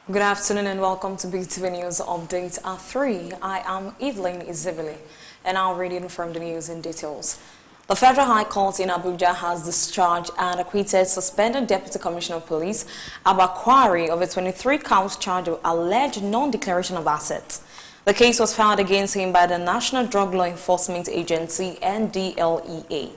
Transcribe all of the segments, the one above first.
Good afternoon and welcome to Beetv News Update at 3. I am Evelyn Izebili and I'll read it from the news in details. The Federal High Court in Abuja has discharged and acquitted suspended Deputy Commissioner of Police Abba Kwari of a 23-count charge of alleged non-declaration of assets. The case was filed against him by the National Drug Law Enforcement Agency (NDLEA).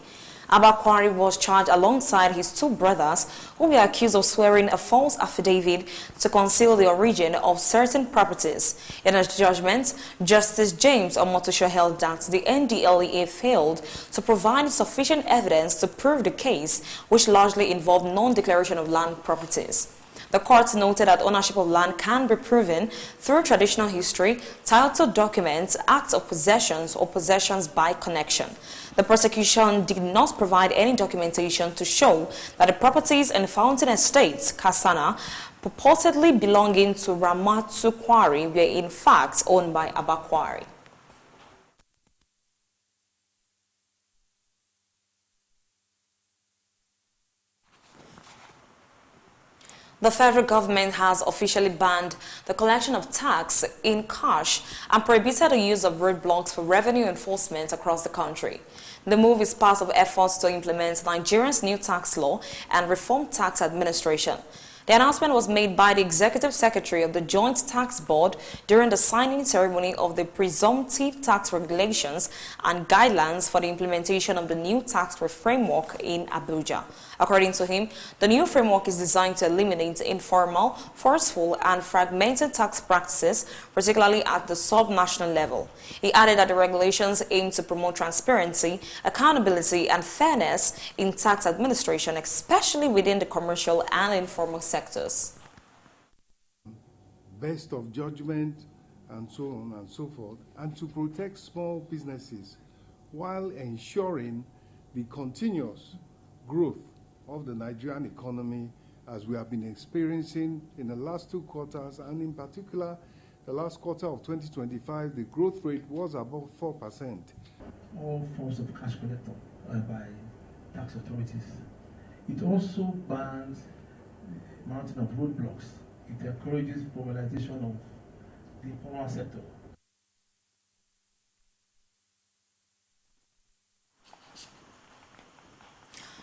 Abba Kwari was charged alongside his two brothers, who were accused of swearing a false affidavit to conceal the origin of certain properties. In his judgment, Justice James Omotosho held that the NDLEA failed to provide sufficient evidence to prove the case, which largely involved non-declaration of land properties. The court noted that ownership of land can be proven through traditional history, title documents, acts of possessions, or possessions by connection. The prosecution did not provide any documentation to show that the properties in Fountain Estates, Kasana, purportedly belonging to Ramatu Kwari were in fact owned by Abba Kwari. The federal government has officially banned the collection of tax in cash and prohibited the use of roadblocks for revenue enforcement across the country. The move is part of efforts to implement Nigeria's new tax law and reform tax administration. The announcement was made by the Executive Secretary of the Joint Tax Board during the signing ceremony of the Presumptive Tax Regulations and Guidelines for the implementation of the new tax framework in Abuja. According to him, the new framework is designed to eliminate informal, forceful, and fragmented tax practices, particularly at the sub-national level. He added that the regulations aim to promote transparency, accountability, and fairness in tax administration, especially within the commercial and informal sectors. Best of judgment and so on and so forth, and to protect small businesses while ensuring the continuous growth of the Nigerian economy as we have been experiencing in the last 2 quarters, and in particular the last quarter of 2025, the growth rate was above 4%. All forms of cash collector by tax authorities. It also bans mounting of roadblocks. It encourages formalization of the informal sector.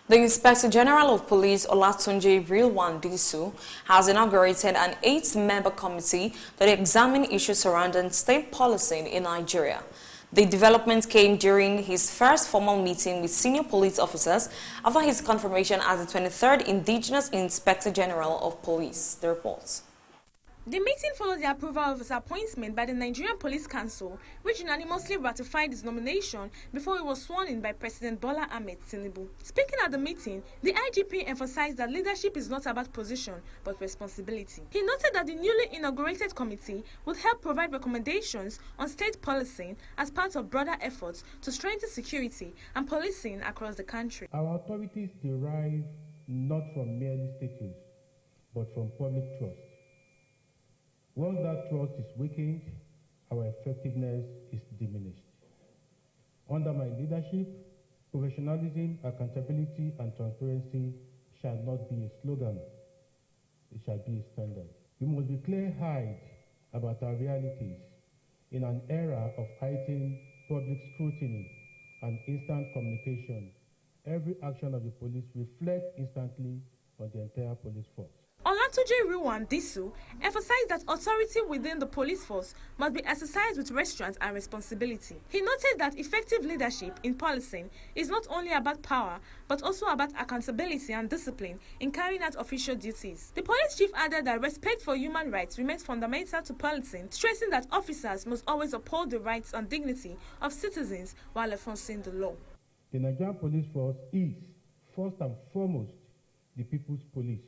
The Inspector General of Police, Olatunji Rilwan-Disu, has inaugurated an 8-member committee to examine issues surrounding state policing in Nigeria. The development came during his first formal meeting with senior police officers after his confirmation as the 23rd Indigenous Inspector General of Police. The report. The meeting followed the approval of his appointment by the Nigerian Police Council, which unanimously ratified his nomination before he was sworn in by President Bola Ahmed Tinubu. Speaking at the meeting, the IGP emphasized that leadership is not about position, but responsibility. He noted that the newly inaugurated committee would help provide recommendations on state policing as part of broader efforts to strengthen security and policing across the country. Our authorities derive not from merely status, but from public trust. Once that trust is weakened, our effectiveness is diminished. Under my leadership, professionalism, accountability, and transparency shall not be a slogan. It shall be a standard. We must be clear-eyed about our realities in an era of heightened public scrutiny and instant communication. Every action of the police reflects instantly on the entire police force. Olatunji Rilwan-Disu emphasized that authority within the police force must be exercised with restraint and responsibility. He noted that effective leadership in policing is not only about power, but also about accountability and discipline in carrying out official duties. The police chief added that respect for human rights remains fundamental to policing, stressing that officers must always uphold the rights and dignity of citizens while enforcing the law. The Nigerian police force is, first and foremost, the people's police,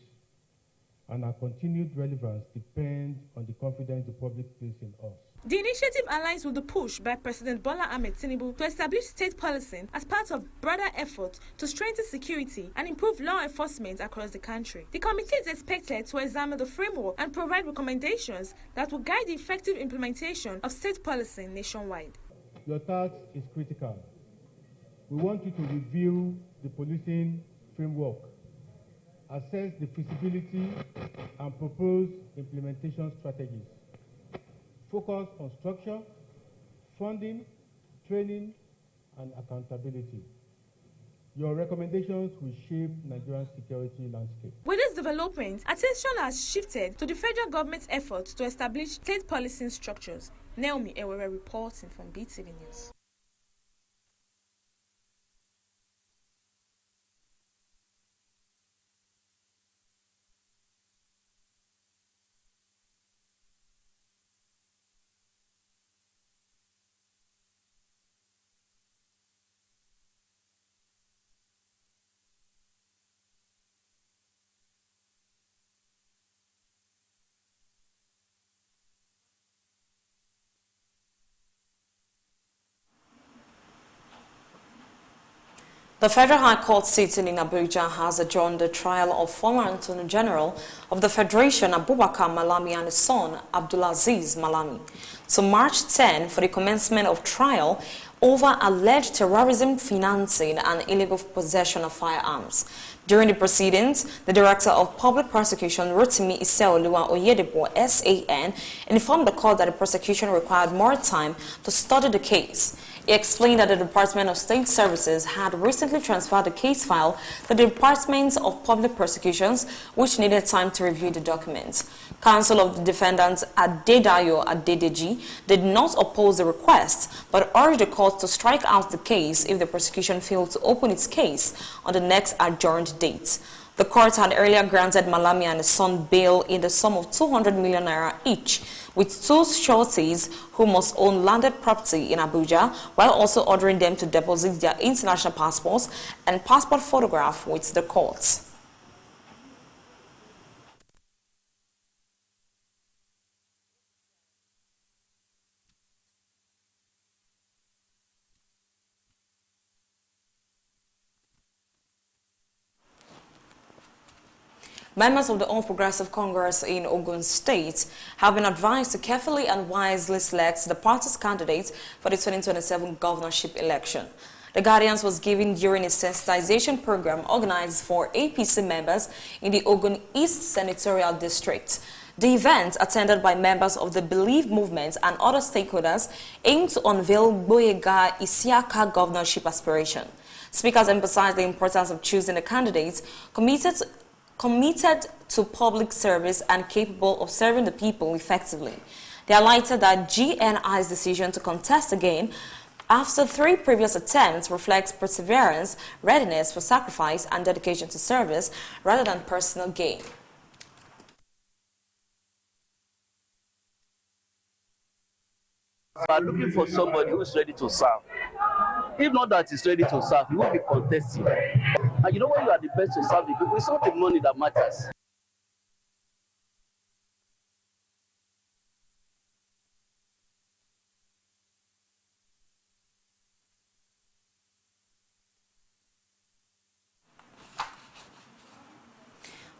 and our continued relevance depends on the confidence the public places in us. The initiative aligns with the push by President Bola Ahmed Tinubu to establish state policing as part of broader efforts to strengthen security and improve law enforcement across the country. The committee is expected to examine the framework and provide recommendations that will guide the effective implementation of state policing nationwide. Your task is critical. We want you to review the policing framework assess the feasibility and propose implementation strategies. Focus on structure, funding, training, and accountability. Your recommendations will shape Nigeria's security landscape. With this development, attention has shifted to the federal government's efforts to establish state policing structures. Naomi Ewere reporting from Beetv News. The Federal High Court sitting in Abuja has adjourned the trial of former Attorney General of the Federation, Abubakar Malami, and his son, Abdulaziz Malami, to March 10 for the commencement of trial over alleged terrorism financing and illegal possession of firearms. During the proceedings, the Director of Public Prosecution, Rotimi Iseoluwa Oyedepo, SAN, informed the court that the prosecution required more time to study the case. He explained that the Department of State Services had recently transferred the case file to the Department of Public Prosecutions, which needed time to review the documents. Counsel of the defendants, Adedayo Adedeji, did not oppose the request, but urged the court to strike out the case if the prosecution failed to open its case on the next adjourned date. The court had earlier granted Malami and his son bail in the sum of 200 million naira each, with two sureties who must own landed property in Abuja, while also ordering them to deposit their international passports and passport photograph with the courts. Members of the All Progressive Congress in Ogun State have been advised to carefully and wisely select the party's candidates for the 2027 governorship election. The guidance was given during a sensitization program organized for APC members in the Ogun East Senatorial District. The event, attended by members of the Beetv movement and other stakeholders, aimed to unveil Boyega Isiaka governorship aspiration. Speakers emphasized the importance of choosing a candidate committed to public service and capable of serving the people effectively. They highlighted that GNI's decision to contest again after 3 previous attempts reflects perseverance, readiness for sacrifice, and dedication to service rather than personal gain. We are looking for somebody who is ready to serve. If not that is ready to serve, you will be contesting. And you know when you are the best to serve the people, it's not the money that matters.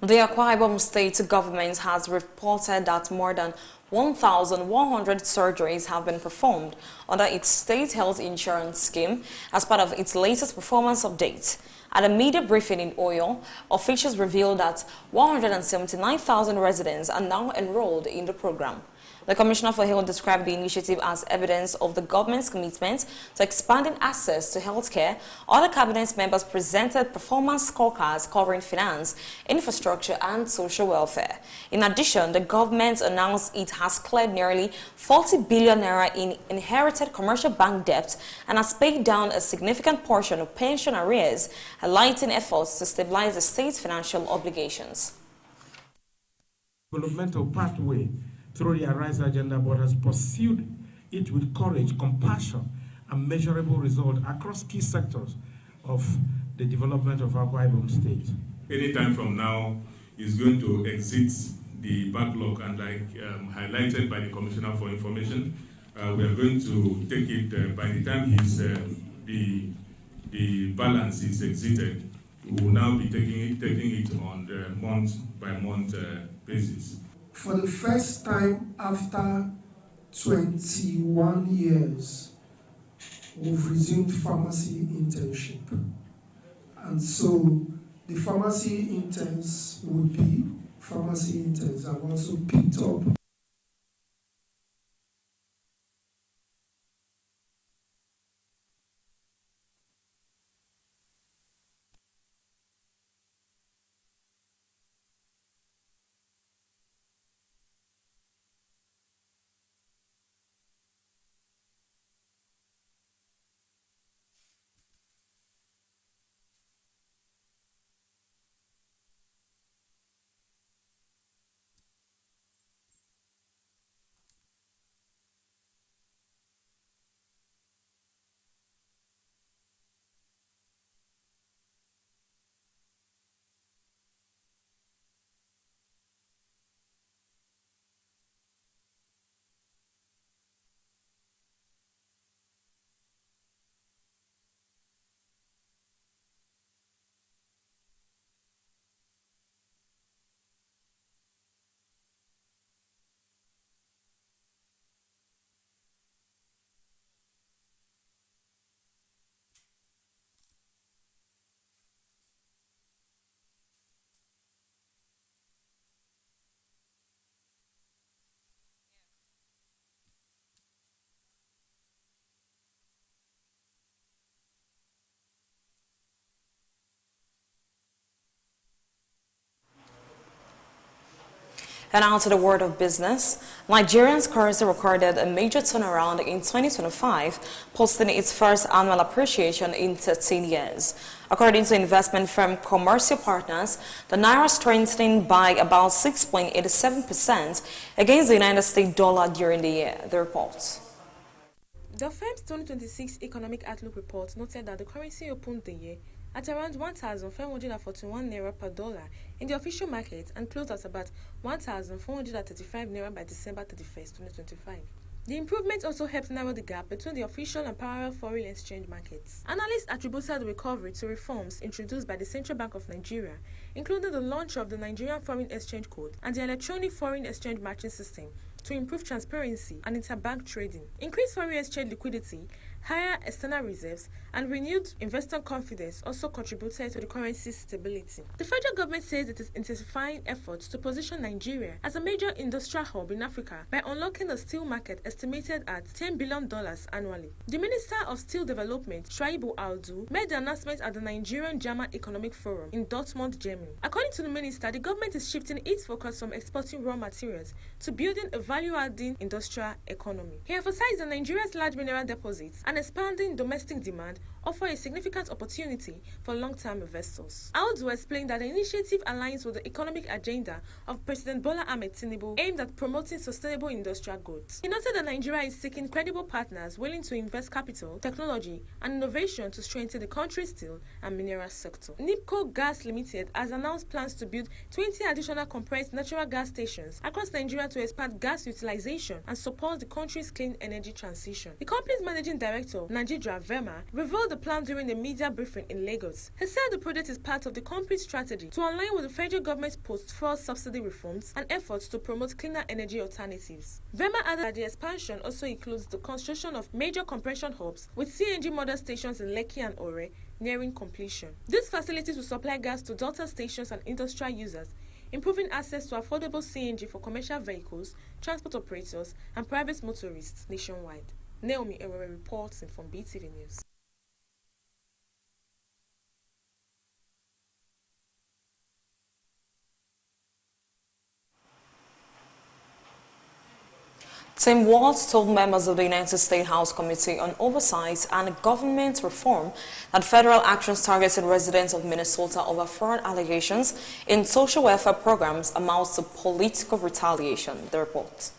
The Akwa Ibom State government has reported that more than 1,100 surgeries have been performed under its state health insurance scheme as part of its latest performance update. At a media briefing in Oyo, officials revealed that 179,000 residents are now enrolled in the program. The Commissioner for Health described the initiative as evidence of the government's commitment to expanding access to healthcare. Other cabinet members presented performance scorecards covering finance, infrastructure, and social welfare. In addition, the government announced it has cleared nearly 40 billion naira in inherited commercial bank debt and has paid down a significant portion of pension arrears, highlighting efforts to stabilize the state's financial obligations. Developmental pathway through the Arise agenda, but has pursued it with courage, compassion, and measurable results across key sectors of the development of Akwa Ibom State. Any time from now is going to exit the backlog, and like highlighted by the Commissioner for Information, we are going to take it by the time the balance is exited. We will now be taking it on the month-by-month basis. For the first time after 21 years, we've resumed pharmacy internship. And so the pharmacy interns would be pharmacy interns have also picked up. And now to the world of business. Nigerian's currency recorded a major turnaround in 2025, posting its first annual appreciation in 13 years. According to investment firm Commercial Partners, the naira strengthened by about 6.87% against the United States dollar during the year, the report. The firm's 2026 Economic Outlook report noted that the currency opened the year at around 1,541 naira per dollar in the official market and closed at about 1,435 naira by December 31st, 2025. The improvement also helped narrow the gap between the official and parallel foreign exchange markets. Analysts attributed the recovery to reforms introduced by the Central Bank of Nigeria, including the launch of the Nigerian Foreign Exchange Code and the Electronic Foreign Exchange Matching System to improve transparency and interbank trading. Increased foreign exchange liquidity, higher external reserves, and renewed investor confidence also contributed to the currency's stability. The federal government says it is intensifying efforts to position Nigeria as a major industrial hub in Africa by unlocking a steel market estimated at $10 billion annually. The Minister of Steel Development, Shaibu Aldu, made the announcement at the Nigerian-German Economic Forum in Dortmund, Germany. According to the minister, the government is shifting its focus from exporting raw materials to building a value-adding industrial economy. He emphasized that Nigeria's large mineral deposits and expanding domestic demand offer a significant opportunity for long-term investors. Aldo explained that the initiative aligns with the economic agenda of President Bola Ahmed Tinubu aimed at promoting sustainable industrial growth. He noted that Nigeria is seeking credible partners willing to invest capital, technology, and innovation to strengthen the country's steel and mineral sector. NIPCO Gas Limited has announced plans to build 20 additional compressed natural gas stations across Nigeria to expand gas utilization and support the country's clean energy transition. The company's managing director, Najidra Verma, revealed the plan during a media briefing in Lagos. He said the project is part of the company's strategy to align with the federal government's post-fuel subsidy reforms and efforts to promote cleaner energy alternatives. Verma added that the expansion also includes the construction of major compression hubs with CNG model stations in Lekki and Ore nearing completion. These facilities will supply gas to Delta stations and industrial users, improving access to affordable CNG for commercial vehicles, transport operators, and private motorists nationwide. Naomi Ewewe reports from Beetv News. Tim Walz told members of the United States House Committee on Oversight and Government Reform that federal actions targeting residents of Minnesota over fraud allegations in social welfare programs amounts to political retaliation, the report.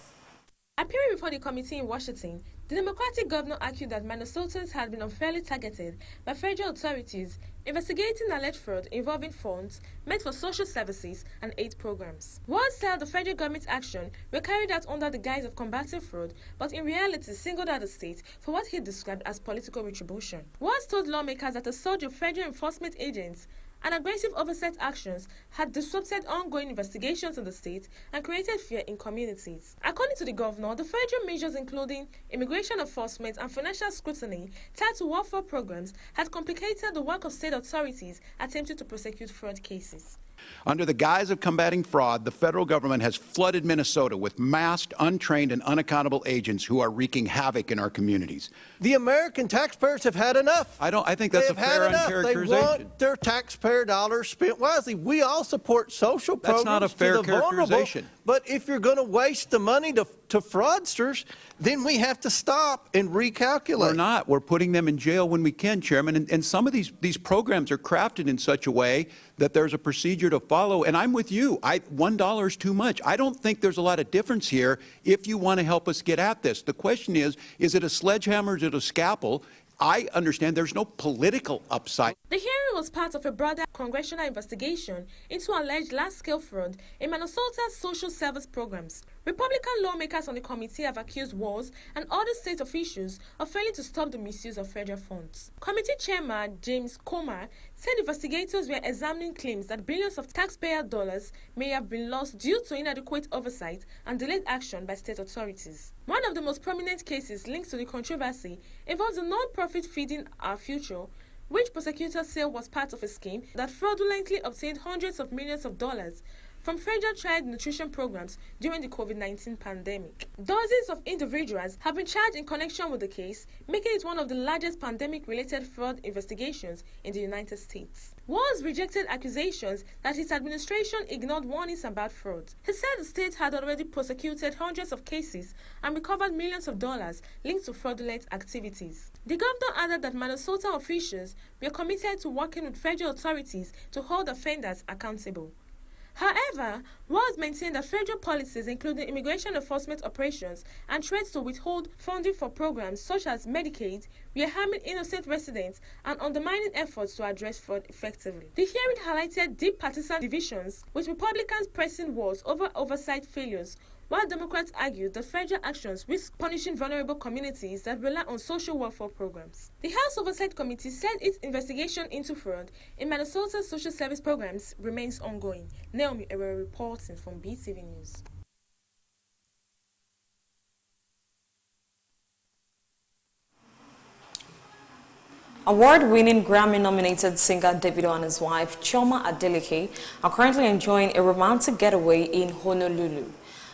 Appearing before the committee in Washington, the Democratic governor argued that Minnesotans had been unfairly targeted by federal authorities investigating alleged fraud involving funds meant for social services and aid programs. Walz said the federal government's action were carried out under the guise of combating fraud, but in reality singled out the state for what he described as political retribution. Walz told lawmakers that a surge of federal enforcement agents and aggressive oversight actions had disrupted ongoing investigations in the state and created fear in communities. According to the governor, the federal measures including immigration enforcement and financial scrutiny tied to welfare programs had complicated the work of state authorities attempting to prosecute fraud cases. Under the guise of combating fraud, the federal government has flooded Minnesota with masked, untrained, and unaccountable agents who are wreaking havoc in our communities. The American taxpayers have had enough. I think that's a fair uncharacterization. They want their taxpayer dollars spent wisely. We all support social programs. That's not a fair to the characterization. vulnerable, but if you're going to waste the money to fraudsters, then we have to stop and recalculate. We're not. We're putting them in jail when we can, Chairman. And some of these programs are crafted in such a way that there's a procedure to follow. And I'm with you. $1 is too much. I don't think there's a lot of difference here if you want to help us get at this. The question is it a sledgehammer or is it a scalpel? I understand there's no political upside. The hearing was part of a broader congressional investigation into alleged large-scale fraud in Minnesota's social service programs. Republican lawmakers on the committee have accused Walz and other state officials of failing to stop the misuse of federal funds. Committee Chairman James Comer said investigators were examining claims that billions of taxpayer dollars may have been lost due to inadequate oversight and delayed action by state authorities. One of the most prominent cases linked to the controversy involves the non-profit Feeding Our Future, which prosecutors say was part of a scheme that fraudulently obtained hundreds of millions of dollars from federal child nutrition programs during the COVID-19 pandemic. Dozens of individuals have been charged in connection with the case, making it one of the largest pandemic-related fraud investigations in the United States. Walz rejected accusations that his administration ignored warnings about fraud. He said the state had already prosecuted hundreds of cases and recovered millions of dollars linked to fraudulent activities. The governor added that Minnesota officials were committed to working with federal authorities to hold offenders accountable. However, Walz maintained that federal policies, including immigration enforcement operations and threats to withhold funding for programs such as Medicaid, were harming innocent residents and undermining efforts to address fraud effectively. The hearing highlighted deep partisan divisions, with Republicans pressing Walz over oversight failures, while Democrats argued that federal actions risk punishing vulnerable communities that rely on social welfare programs. The House Oversight Committee said its investigation into fraud in Minnesota's social service programs remains ongoing. Naomi Ewe reporting from Beetv News. Award-winning Grammy-nominated singer Davido and his wife, Chioma Adeleke, are currently enjoying a romantic getaway in Honolulu.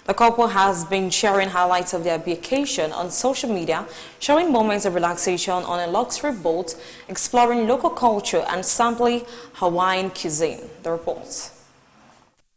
The couple has been sharing highlights of their vacation on social media, showing moments of relaxation on a luxury boat, exploring local culture and sampling Hawaiian cuisine. The report.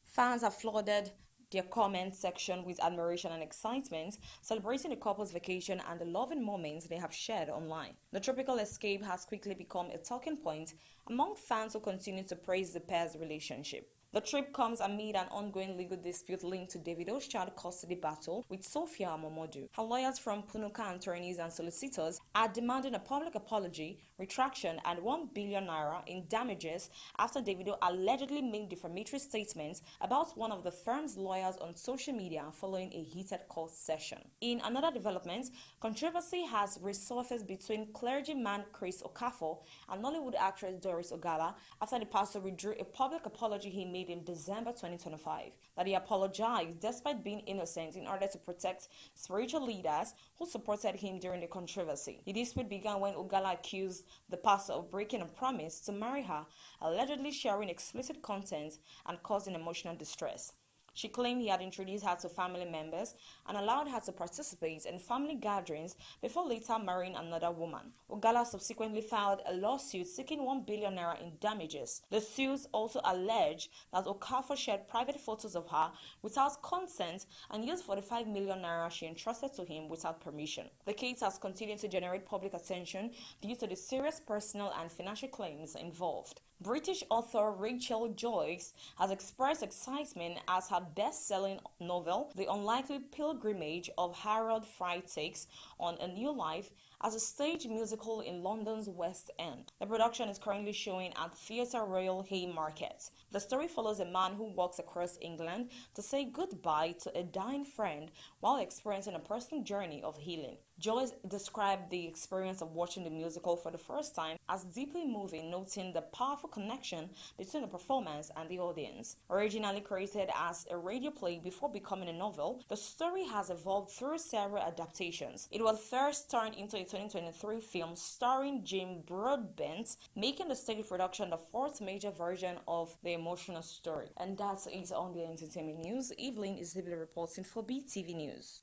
Fans have flooded their comment section with admiration and excitement, celebrating the couple's vacation and the loving moments they have shared online. The tropical escape has quickly become a talking point among fans who continue to praise the pair's relationship. The trip comes amid an ongoing legal dispute linked to Davido's child custody battle with Sophia Momodu. Her lawyers from Punuka attorneys and solicitors are demanding a public apology, retraction, and 1 billion naira in damages after Davido allegedly made defamatory statements about one of the firm's lawyers on social media following a heated court session. In another development, controversy has resurfaced between clergyman Chris Okafor and Nollywood actress Doris Ogala after the pastor withdrew a public apology he made in December 2025, that he apologized despite being innocent in order to protect spiritual leaders who supported him during the controversy. The dispute began when Ogala accused the pastor of breaking a promise to marry her, allegedly sharing explicit content and causing emotional distress. She claimed he had introduced her to family members and allowed her to participate in family gatherings before later marrying another woman. Ogala subsequently filed a lawsuit seeking 1 billion naira in damages. The suits also allege that Okafor shared private photos of her without consent and used 45 million naira she entrusted to him without permission. The case has continued to generate public attention due to the serious personal and financial claims involved. British author Rachel Joyce has expressed excitement as her best-selling novel, The Unlikely Pilgrimage of Harold Fry, takes on a new life as a stage musical in London's West End. The production is currently showing at Theatre Royal Haymarket. The story follows a man who walks across England to say goodbye to a dying friend while experiencing a personal journey of healing. Joyce described the experience of watching the musical for the first time as deeply moving, noting the powerful connection between the performance and the audience. Originally created as a radio play before becoming a novel, the story has evolved through several adaptations. It was first turned into a 2023 film starring Jim Broadbent, making the stage production the fourth major version of the emotional story. And that's it on the entertainment news. Evelyn is reporting for Beetv News.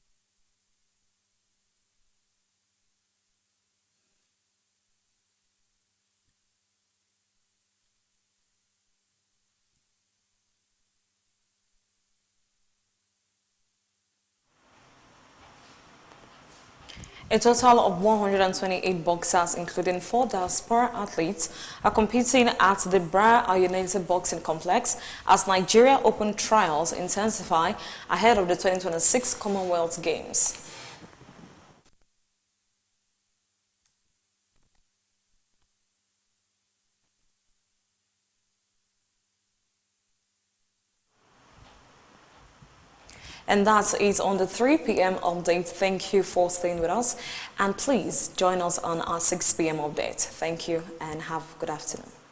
A total of 128 boxers, including 4 diaspora athletes, are competing at the Bra United Boxing Complex as Nigeria Open trials intensify ahead of the 2026 Commonwealth Games. And that's it on the 3 p.m. update. Thank you for staying with us. And please join us on our 6 p.m. update. Thank you and have a good afternoon.